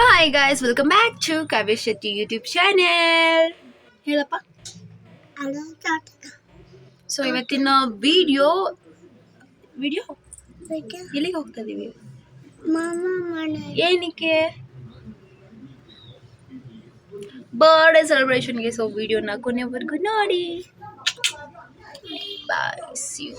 Hello, hi guys, welcome back to Kavish Shetty YouTube channel. ಹೇಳಪ್ಪ. So ಇವತ್ತಿನ video ಎಲ್ಲಿಗೆ ಹೋಗ್ತಾ ಇದೀವಿ? ಏನಕ್ಕೆ? ಬರ್ಡೇ ಸೆಲೆಬ್ರೇಷನ್ಗೆ. ಸೊ ವಿಡಿಯೋನ ಕೊನೆವರೆಗೂ ನೋಡಿ. ಬಾಯ್, ಸಿ ಯು.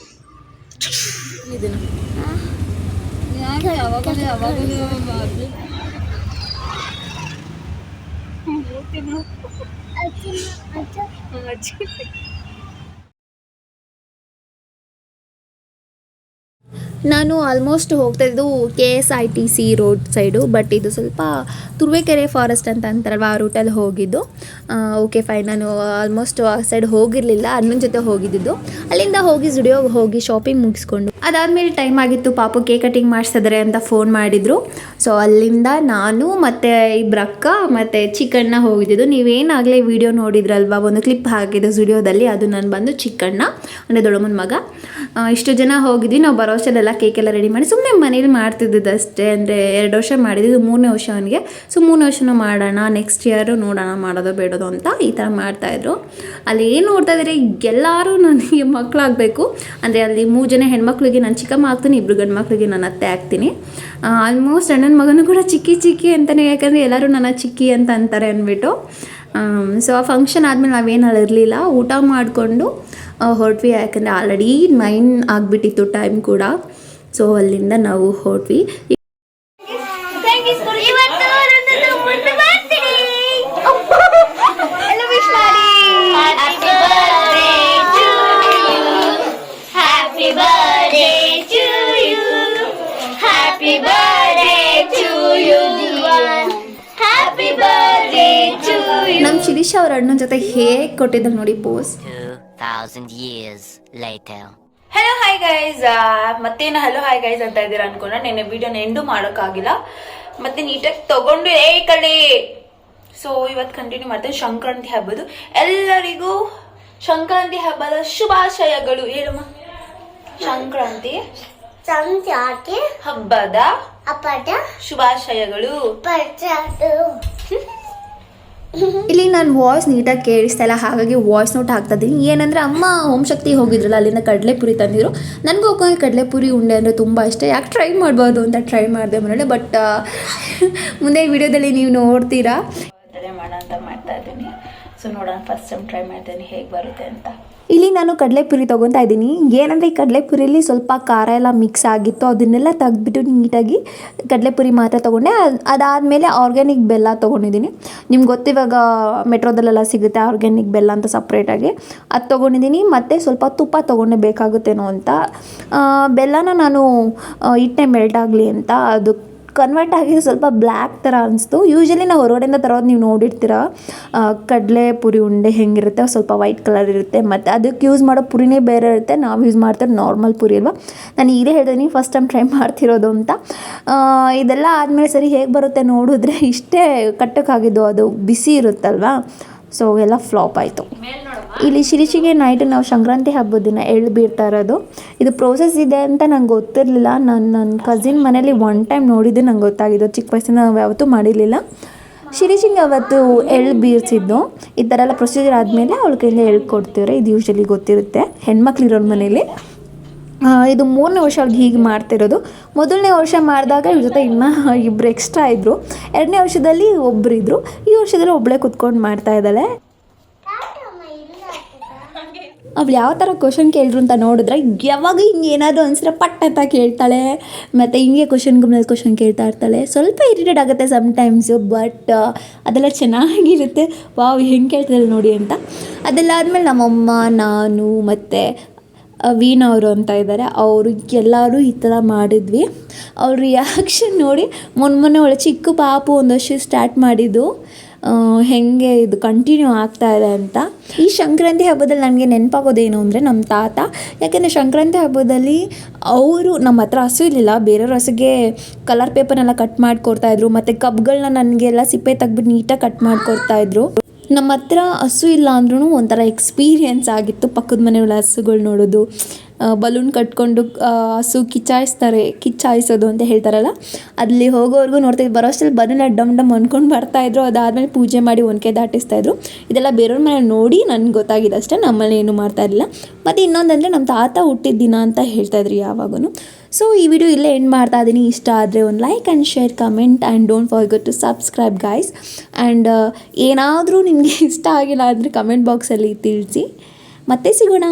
ನಾನು ಆಲ್ಮೋಸ್ಟ್ ಹೋಗ್ತಾ ಇದ್ದು KSITC ರೋಡ್ ಸೈಡು, ಬಟ್ ಇದು ಸ್ವಲ್ಪ ತುರುವೇಕೆರೆ ಫಾರೆಸ್ಟ್ ಅಂತ ಅಂತಾರಲ್ವ, ಆ ರೂಟಲ್ಲಿ ಹೋಗಿದ್ದು. ಓಕೆ ಫೈನ್, ನಾನು ಆಲ್ಮೋಸ್ಟ್ ಆ ಸೈಡ್ ಹೋಗಿರಲಿಲ್ಲ, ಅಣ್ಣನ ಜೊತೆ ಹೋಗಿದ್ದು. ಅಲ್ಲಿಂದ ಹೋಗಿ ಸ್ಟುಡಿಯೋಗೆ ಹೋಗಿ ಶಾಪಿಂಗ್ ಮುಗಿಸ್ಕೊಂಡು ಅದಾದಮೇಲೆ ಟೈಮ್ ಆಗಿತ್ತು, ಪಾಪು ಕೇಕ್ ಕಟಿಂಗ್ ಮಾಡಿಸಿದ್ರೆ ಅಂತ ಫೋನ್ ಮಾಡಿದರು. ಸೊ ಅಲ್ಲಿಂದ ನಾನು ಮತ್ತು ಇಬ್ಬರಕ್ಕ ಮತ್ತು ಚಿಕ್ಕಣ್ಣ ಹೋಗಿದ್ದು. ನೀವೇನಾಗಲೇ ವಿಡಿಯೋ ನೋಡಿದ್ರಲ್ವ, ಒಂದು ಕ್ಲಿಪ್ ಹಾಕಿದ್ದು ಸ್ಟುಡಿಯೋದಲ್ಲಿ, ಅದು ನಾನು ಬಂದು ಚಿಕ್ಕಣ್ಣ ಅಂದರೆ ದೊಡ್ಡಮ್ಮನ ಮಗ. ಇಷ್ಟು ಜನ ಹೋಗಿದ್ವಿ. ನಾವು ಬರೋ ವರ್ಷದೆಲ್ಲ ಕೇಕೆಲ್ಲ ರೆಡಿ ಮಾಡಿ ಸುಮ್ಮನೆ ಮನೇಲಿ ಮಾಡ್ತಿದ್ದು ಅಷ್ಟೇ. ಅಂದರೆ 2 ವರ್ಷ ಮಾಡಿದ್ದು, 3ನೇ ವರ್ಷ ಅವನಿಗೆ. ಸೊ 3ನೇ ವರ್ಷನೂ ಮಾಡೋಣ, ನೆಕ್ಸ್ಟ್ ಇಯರು ನೋಡೋಣ ಮಾಡೋದು ಬೇಡೋದು ಅಂತ ಈ ಥರ ಮಾಡ್ತಾಯಿದ್ರು. ಅಲ್ಲಿ ಏನು ನೋಡ್ತಾ ಇದ್ದಾರೆ, ಎಲ್ಲರೂ ನನಗೆ ಮಕ್ಕಳಾಗಬೇಕು. ಅಂದರೆ ಅಲ್ಲಿ 3 ಜನ ಹೆಣ್ಮಕ್ಳಿಗೆ ನಾನು ಚಿಕ್ಕಮ್ಮ ಆಗ್ತೀನಿ, 2 ಗಂಡು ಮಕ್ಕಳಿಗೆ ನಾನು ಅತ್ತೆ ಆಗ್ತೀನಿ. ಆಲ್ಮೋಸ್ಟ್ ಅಣ್ಣನ ಮಗನೂ ಕೂಡ ಚಿಕ್ಕಿ ಅಂತಲೇ, ಯಾಕಂದರೆ ಎಲ್ಲರೂ ನನ್ನ ಚಿಕ್ಕಿ ಅಂತ ಅಂತಾರೆ ಅಂದ್ಬಿಟ್ಟು. ಸೊ ಆ ಫಂಕ್ಷನ್ ಆದಮೇಲೆ ನಾವೇನು ಇರಲಿಲ್ಲ, ಊಟ ಮಾಡಿಕೊಂಡು ಹೊರಟ್ವಿ. ಯಾಕಂದರೆ ಆಲ್ರೆಡಿ 9 ಆಗಿಬಿಟ್ಟಿತ್ತು ಟೈಮ್ ಕೂಡ. ಸೊ ಅಲ್ಲಿಂದ ನಾವು ಹೊರಟ್ವಿ. ನಮ್ಮ ಶಿರೀಶ್ ಅವ್ರ ಅಣ್ಣನ ಜೊತೆ ಹೇಗೆ ಕೊಟ್ಟಿದ್ದರು ನೋಡಿ pose. 2000 years later. Hello hi guys, ಮತ್ತೇನು ಹೆಲೋ ಹಾಯ್ ಗೈಸ್ ಅಂತ ಇದ್ದೀರಾ ಅನ್ಕೊಂಡ. ನೆನ್ನೆ ವಿಡಿಯೋನ ಎಂಡು ಮಾಡೋಕ್ಕಾಗಿಲ್ಲ, ಮತ್ತೆ ನೀಟಾಗಿ ತಗೊಂಡು ಕಡೆ. ಸೊ ಇವತ್ತು ಕಂಟಿನ್ಯೂ ಮಾಡ್ತೇನೆ. ಸಂಕ್ರಾಂತಿ ಹಬ್ಬದು ಎಲ್ಲರಿಗೂ ಸಂಕ್ರಾಂತಿ ಹಬ್ಬದ ಶುಭಾಶಯಗಳು. ಹೇಳಮ್ಮ. ಸಂಕ್ರಾಂತಿ ಹಬ್ಬದ ಶುಭಾಶಯಗಳು. ಇಲ್ಲಿ ನಾನು ವಾಯ್ಸ್ ನೀಟಾಗಿ ಕೇಳಿಸ್ತಾ ಇಲ್ಲ, ಹಾಗಾಗಿ ವಾಯ್ಸ್ ನೋಟ್ ಹಾಕ್ತಾ ಇದ್ದೀನಿ. ಏನಂದರೆ ಅಮ್ಮ ಹೋಮ್ ಶಕ್ತಿ ಹೋಗಿದ್ರಲ್ಲ, ಅಲ್ಲಿಂದ ಕಡಲೆಪುರಿ ತಂದಿದ್ರು. ನನಗೂ ಹೋಗಿ ಕಡಲೆಪುರಿ ಉಂಡೆ ಅಂದರೆ ತುಂಬ ಇಷ್ಟ. ಯಾಕೆ ಟ್ರೈ ಮಾಡ್ಬೋದು ಅಂತ ಟ್ರೈ ಮಾಡಿದೆ ಮನೇಲಿ. ಬಟ್ ಮುಂದೆ ವಿಡಿಯೋದಲ್ಲಿ ನೀವು ನೋಡ್ತೀರಾ. ಮಾಡೋಣ ಅಂತ ಮಾಡ್ತಾ ಇದ್ದೀನಿ. ಸೊ ನೋಡೋಣ, ಫಸ್ಟ್ ಟೈಮ್ ಟ್ರೈ ಮಾಡ್ತೀನಿ ಹೇಗೆ ಬರುತ್ತೆ ಅಂತ. ಇಲ್ಲಿ ನಾನು ಕಡಲೆಪುರಿ ತೊಗೊತಾ ಇದ್ದೀನಿ. ಏನಂದರೆ ಈ ಕಡಲೆಪುರಿಯಲ್ಲಿ ಸ್ವಲ್ಪ ಖಾರ ಎಲ್ಲ ಮಿಕ್ಸ್ ಆಗಿತ್ತು, ಅದನ್ನೆಲ್ಲ ತೆಗೆದ್ಬಿಟ್ಟು ನೀಟಾಗಿ ಕಡಲೆಪುರಿ ಮಾತ್ರ ತೊಗೊಂಡೆ. ಅದಾದಮೇಲೆ ಆರ್ಗ್ಯಾನಿಕ್ ಬೆಲ್ಲ ತೊಗೊಂಡಿದ್ದೀನಿ. ನಿಮ್ಗೆ ಗೊತ್ತಿವಾಗ ಮೆಟ್ರೋದಲ್ಲೆಲ್ಲ ಸಿಗುತ್ತೆ ಆರ್ಗ್ಯಾನಿಕ್ ಬೆಲ್ಲ ಅಂತ ಸಪ್ರೇಟಾಗಿ, ಅದು ತೊಗೊಂಡಿದ್ದೀನಿ. ಮತ್ತು ಸ್ವಲ್ಪ ತುಪ್ಪ ತೊಗೊಂಡೆ, ಬೇಕಾಗುತ್ತೇನೋ ಅಂತ. ಬೆಲ್ಲನ ನಾನು ಹಿಟ್ಟೆ ಮೆಲ್ಟ್ ಆಗಲಿ ಅಂತ ಅದು ಕನ್ವರ್ಟ್ ಆಗಿದೆ, ಸ್ವಲ್ಪ ಬ್ಲ್ಯಾಕ್ ಥರ ಅನಿಸ್ತು. ಯೂಶ್ವಲಿ ನಾವು ಹೊರಗಡೆಯಿಂದ ತರೋದು ನೀವು ನೋಡಿರ್ತೀರ, ಕಡಲೆ ಪುರಿ ಉಂಡೆ ಹೆಂಗಿರುತ್ತೆ, ಸ್ವಲ್ಪ ವೈಟ್ ಕಲರ್ ಇರುತ್ತೆ. ಮತ್ತು ಅದಕ್ಕೆ ಯೂಸ್ ಮಾಡೋ ಪುರಿನೇ ಬೇರೆ ಇರುತ್ತೆ, ನಾವು ಯೂಸ್ ಮಾಡ್ತಾರೆ ನಾರ್ಮಲ್ ಪುರಿ ಅಲ್ವಾ. ನಾನು ಇದೇ ಹೇಳ್ತೀನಿ, ಫಸ್ಟ್ ಟೈಮ್ ಟ್ರೈ ಮಾಡ್ತಿರೋದು ಅಂತ. ಇದೆಲ್ಲ ಆದಮೇಲೆ ಸರಿ ಹೇಗೆ ಬರುತ್ತೆ ನೋಡಿದ್ರೆ ಇಷ್ಟೇ ಕಟ್ಟಕ್ಕಾಗಿದ್ದು, ಅದು ಬಿಸಿ ಇರುತ್ತಲ್ವಾ. ಸೊ ಎಲ್ಲ ಫ್ಲಾಪ್ ಆಯಿತು. ಇಲ್ಲಿ ಶಿರೀಶಿಗೆ ನೈಟ್ ನಾವು ಸಂಕ್ರಾಂತಿ ಹಬ್ಬದ ದಿನ ಎಳ್ಳು ಬೀರ್ತಾ ಇರೋದು. ಇದು ಪ್ರೋಸೆಸ್ ಇದೆ ಅಂತ ನಂಗೆ ಗೊತ್ತಿರಲಿಲ್ಲ. ನನ್ನ ಕಸಿನ್ ಮನೇಲಿ 1 ಟೈಮ್ ನೋಡಿದ್ದು ನಂಗೆ ಗೊತ್ತಾಗಿದ್ದು. ಚಿಕ್ಕ ವಯಸ್ಸಿನ ನಾವು ಯಾವತ್ತೂ ಮಾಡಿರಲಿಲ್ಲ. ಶಿರೀಶಿಗೆ ಅವತ್ತು ಎಳ್ಳು ಬೀರ್ಸಿದ್ದು. ಈ ಥರ ಎಲ್ಲ ಪ್ರೊಸೀಜರ್ ಆದಮೇಲೆ ಅವಳ ಕೈಯಿಂದ ಎಳ್ಳು ಕೊಡ್ತೀವ್ರೆ. ಇದು ಯೂಶ್ವಲಿ ಗೊತ್ತಿರುತ್ತೆ ಹೆಣ್ಮಕ್ಳಿರೋರ ಮನೇಲಿ. ಇದು 3ನೇ ವರ್ಷ ಅವ್ರಿಗೆ ಹೀಗೆ ಮಾಡ್ತಿರೋದು. 1ನೇ ವರ್ಷ ಮಾಡಿದಾಗ ಇವ್ರ ಜೊತೆ ಇನ್ನೂ 2 ಎಕ್ಸ್ಟ್ರಾ ಇದ್ದರು. 2ನೇ ವರ್ಷದಲ್ಲಿ ಒಬ್ಬರು ಇದ್ದರು. ಈ ವರ್ಷದಲ್ಲಿ ಒಬ್ಬಳೇ ಕುತ್ಕೊಂಡು ಮಾಡ್ತಾ ಇದ್ದಾಳೆ. ಅವಳು ಯಾವ ಥರ ಕ್ವಶನ್ ಕೇಳಿದ್ರು ಅಂತ ನೋಡಿದ್ರೆ, ಯಾವಾಗ ಹಿಂಗೆ ಏನಾದರೂ ಅನ್ಸಿದ್ರೆ ಪಟ್ ಅಂತ ಕೇಳ್ತಾಳೆ. ಮತ್ತು ಹಿಂಗೆ ಕ್ವಶನ್ಗೆ ಮೇಲೆ ಕ್ವಶನ್ ಕೇಳ್ತಾ ಇರ್ತಾಳೆ. ಸ್ವಲ್ಪ ಇರಿಟೇಟ್ ಆಗುತ್ತೆ ಸಮ್ಟೈಮ್ಸು, ಬಟ್ ಅದೆಲ್ಲ ಚೆನ್ನಾಗಿರುತ್ತೆ. ವಾವ್ ಹೆಂಗೆ ಕೇಳ್ತಾಳೆ ನೋಡಿ ಅಂತ. ಅದೆಲ್ಲ ಆದಮೇಲೆ ನಮ್ಮಮ್ಮ, ನಾನು ಮತ್ತು ವೀಣಾ ಅವರು ಅಂತ ಇದ್ದಾರೆ, ಅವರು ಎಲ್ಲರೂ ಈ ಥರ ಮಾಡಿದ್ವಿ. ಅವ್ರ ರಿಯಾಕ್ಷನ್ ನೋಡಿ, ಮೊನ್ನೆ ಒಳ್ಳೆ ಚಿಕ್ಕ ಪಾಪು 1 ವರ್ಷ ಸ್ಟಾರ್ಟ್ ಮಾಡಿದ್ದು ಹೇಗೆ ಇದು ಕಂಟಿನ್ಯೂ ಆಗ್ತಾ ಇದೆ ಅಂತ. ಈ ಸಂಕ್ರಾಂತಿ ಹಬ್ಬದಲ್ಲಿ ನನಗೆ ನೆನಪಾಗೋದೇನು ಅಂದರೆ ನಮ್ಮ ತಾತ. ಯಾಕೆಂದರೆ ಸಂಕ್ರಾಂತಿ ಹಬ್ಬದಲ್ಲಿ ಅವರು ನಮ್ಮ ಹತ್ರ ಹಸು ಇರಲಿಲ್ಲ, ಬೇರೆಯವ್ರ ಹಸುಗೆ ಕಲರ್ ಪೇಪರ್ನೆಲ್ಲ ಕಟ್ ಮಾಡಿಕೊಡ್ತಾಯಿದ್ರು. ಮತ್ತು ಕಬ್ಗಳನ್ನ ನನಗೆಲ್ಲ ಸಿಪ್ಪೆ ತೆಗ್ಬಿಟ್ಟು ನೀಟಾಗಿ ಕಟ್ ಮಾಡಿಕೊಡ್ತಾಯಿದ್ರು. ನಮ್ಮ ಹತ್ರ ಹಸು ಇಲ್ಲ ಅಂದ್ರೂ ಒಂಥರ ಎಕ್ಸ್ಪೀರಿಯೆನ್ಸ್ ಆಗಿತ್ತು ಪಕ್ಕದ ಮನೆಗಳ ಹಸುಗಳು ನೋಡೋದು. ಬಲೂನ್ ಕಟ್ಕೊಂಡು ಹಸು ಕಿಚ್ಚಾಯಿಸೋದು ಅಂತ ಹೇಳ್ತಾರಲ್ಲ, ಅಲ್ಲಿ ಹೋಗೋವರೆಗೂ ನೋಡ್ತಾಯಿದ್ದು. ಬರೋ ಅಷ್ಟರಲ್ಲಿ ಬಲೂನ್ ಡಮ್ ಡಮ್ ಅಂದ್ಕೊಂಡು ಬರ್ತಾಯಿದ್ರು. ಅದಾದಮೇಲೆ ಪೂಜೆ ಮಾಡಿ ಒನಕೆ ದಾಟಿಸ್ತಾಯಿದ್ರು. ಇದೆಲ್ಲ ಬೇರೆಯವ್ರ ಮನೇಲಿ ನೋಡಿ ನನಗೆ ಗೊತ್ತಾಗಿದೆ ಅಷ್ಟೇ, ನಮ್ಮಲ್ಲಿ ಏನೂ ಮಾಡ್ತಾ ಇರಲಿಲ್ಲ. ಮತ್ತು ಇನ್ನೊಂದಂದರೆ ನಮ್ಮ ತಾತ ಹುಟ್ಟಿದ ದಿನ ಅಂತ ಹೇಳ್ತಾಯಿದ್ರು ಯಾವಾಗೂ. ಸೊ ಈ ವಿಡಿಯೋ ಇಲ್ಲೇ ಎಂಡ್ ಮಾಡ್ತಾ ಇದ್ದೀನಿ. ಇಷ್ಟ ಆದರೆ ಒಂದು like and share, comment and don't forget to subscribe guys. And ಏನಾದರೂ ನಿಮಗೆ ಇಷ್ಟ ಆಗಿಲ್ಲ ಅಂದರೆ ಕಮೆಂಟ್ ಬಾಕ್ಸಲ್ಲಿ ತಿಳಿಸಿ. ಮತ್ತೆ ಸಿಗೋಣ.